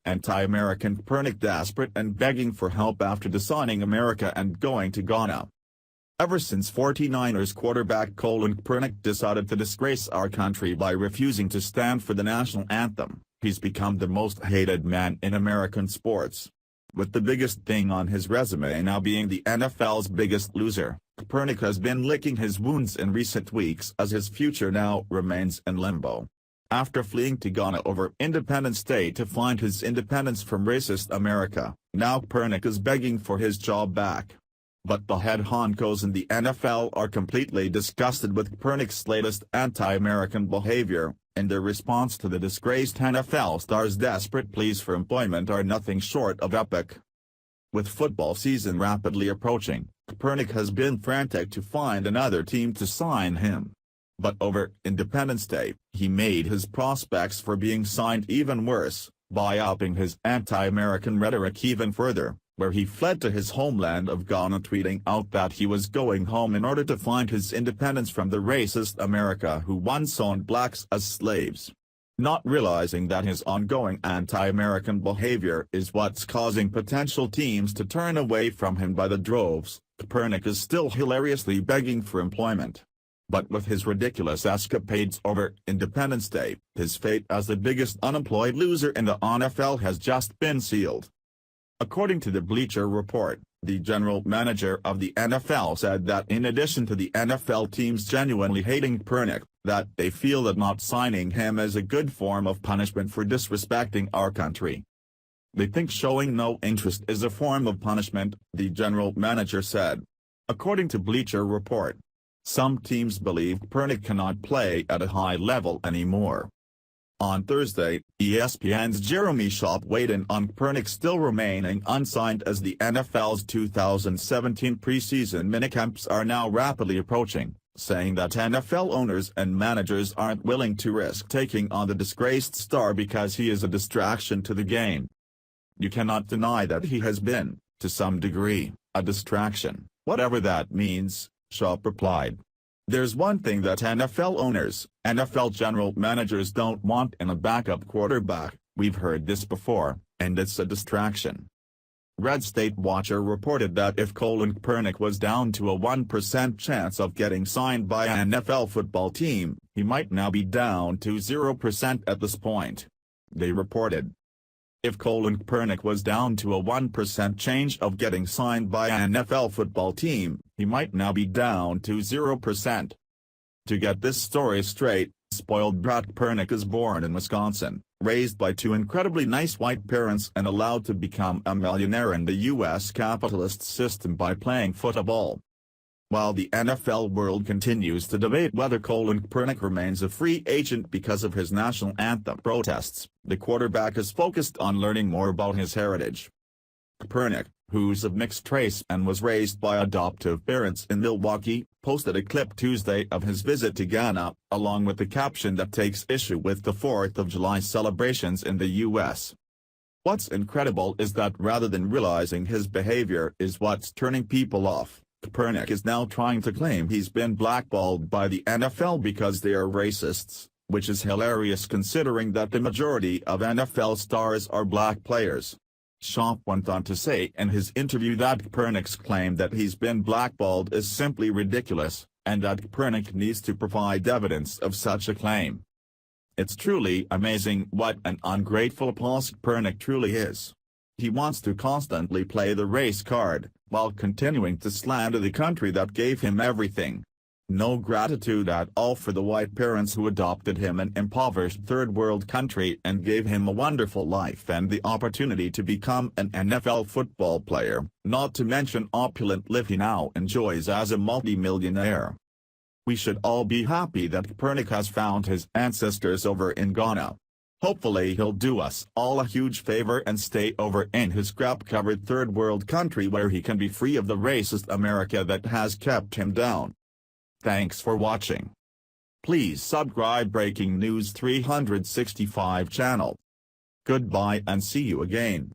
Anti-American Kaepernick desperate and begging for help after disowning America and going to Ghana. Ever since 49ers quarterback Colin Kaepernick decided to disgrace our country by refusing to stand for the national anthem, he's become the most hated man in American sports. With the biggest thing on his resume now being the NFL's biggest loser, Kaepernick has been licking his wounds in recent weeks as his future now remains in limbo. After fleeing to Ghana over Independence Day to find his independence from racist America, now Kaepernick is begging for his job back. But the head honchos in the NFL are completely disgusted with Kaepernick's latest anti-American behavior, and their response to the disgraced NFL star's desperate pleas for employment are nothing short of epic. With football season rapidly approaching, Kaepernick has been frantic to find another team to sign him. But over Independence Day, he made his prospects for being signed even worse, by upping his anti-American rhetoric even further, where he fled to his homeland of Ghana tweeting out that he was going home in order to find his independence from the racist America who once owned blacks as slaves. Not realizing that his ongoing anti-American behavior is what's causing potential teams to turn away from him by the droves, Kaepernick is still hilariously begging for employment. But with his ridiculous escapades over Independence Day, his fate as the biggest unemployed loser in the NFL has just been sealed. According to the Bleacher Report, the general manager of the NFL said that in addition to the NFL teams genuinely hating Kaepernick, that they feel that not signing him is a good form of punishment for disrespecting our country. They think showing no interest is a form of punishment, the general manager said. According to Bleacher Report, some teams believe Kaepernick cannot play at a high level anymore. On Thursday, ESPN's Jeremy Schaap weighed in on Kaepernick still remaining unsigned as the NFL's 2017 preseason minicamps are now rapidly approaching, saying that NFL owners and managers aren't willing to risk taking on the disgraced star because he is a distraction to the game. You cannot deny that he has been, to some degree, a distraction, whatever that means, Schaap replied. There's one thing that NFL owners, NFL general managers don't want in a backup quarterback, we've heard this before, and it's a distraction. Red State Watcher reported that if Colin Kaepernick was down to a 1% chance of getting signed by an NFL football team, he might now be down to 0% at this point. They reported. If Colin Kaepernick was down to a 1% chance of getting signed by an NFL football team, he might now be down to 0%. To get this story straight, spoiled brat Kaepernick is born in Wisconsin, raised by two incredibly nice white parents and allowed to become a millionaire in the U.S. capitalist system by playing football. While the NFL world continues to debate whether Colin Kaepernick remains a free agent because of his national anthem protests, the quarterback is focused on learning more about his heritage. Kaepernick, who's of mixed race and was raised by adoptive parents in Milwaukee, posted a clip Tuesday of his visit to Ghana, along with the caption that takes issue with the 4th of July celebrations in the U.S. What's incredible is that rather than realizing his behavior is what's turning people off, Kaepernick is now trying to claim he's been blackballed by the NFL because they are racists, which is hilarious considering that the majority of NFL stars are black players. Schaap went on to say in his interview that Kaepernick's claim that he's been blackballed is simply ridiculous, and that Kaepernick needs to provide evidence of such a claim. It's truly amazing what an ungrateful ass Kaepernick truly is. He wants to constantly play the race card, while continuing to slander the country that gave him everything. No gratitude at all for the white parents who adopted him, an impoverished third-world country, and gave him a wonderful life and the opportunity to become an NFL football player, not to mention opulent life he now enjoys as a multi-millionaire. We should all be happy that Kaepernick has found his ancestors over in Ghana. Hopefully he'll do us all a huge favor and stay over in his crap-covered third-world country where he can be free of the racist America that has kept him down. Thanks for watching. Please subscribe Breaking News 365 channel. Goodbye and see you again.